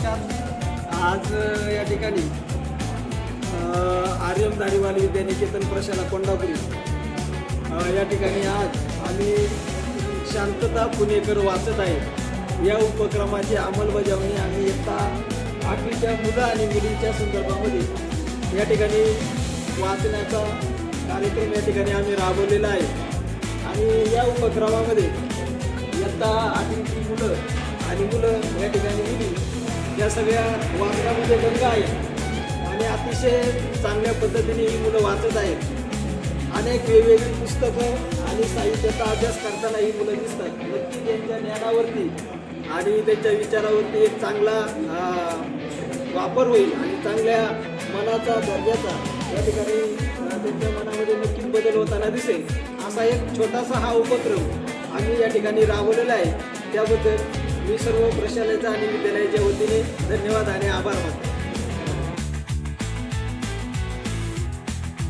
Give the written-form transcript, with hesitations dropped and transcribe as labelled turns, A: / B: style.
A: नमस्कार. आज या ठिकाणी आर्यम धारीवाली विद्यानिकेतन प्रशाला कोंडापुरी या ठिकाणी आज आम्ही शांतता पुणेकर वाचत आहे या उपक्रमाची अंमलबजावणी आम्ही इयत्ता 8वीच्या मुलं आणि मुलींच्या संदर्भामध्ये या ठिकाणी वाचण्याचा कार्यक्रम या ठिकाणी आम्ही राबवलेला आहे. आणि या उपक्रमामध्ये इयत्ता 8वीची मुलं आणि मुलं या ठिकाणी मुली या सगळ्या वाचनामध्ये दंग आहेत आणि अतिशय चांगल्या पद्धतीने ही मुलं वाचत आहेत. अनेक वेगवेगळी पुस्तकं आणि साहित्याचा अभ्यास करताना ही मुलं दिसतात. नक्की त्यांच्या ज्ञानावरती आणि त्यांच्या विचारावरती एक चांगला वापर होईल आणि चांगल्या मनाचा दर्जाचा या ठिकाणी त्यांच्या मनामध्ये नक्कीच बदल होताना दिसेल. असा एक छोटासा हा उपक्रम आम्ही या ठिकाणी राबवलेला आहे. त्याबद्दल मी सर्व प्रशालेचा आणि विद्यालयाच्या वतीने धन्यवाद आणि आभार मानतो.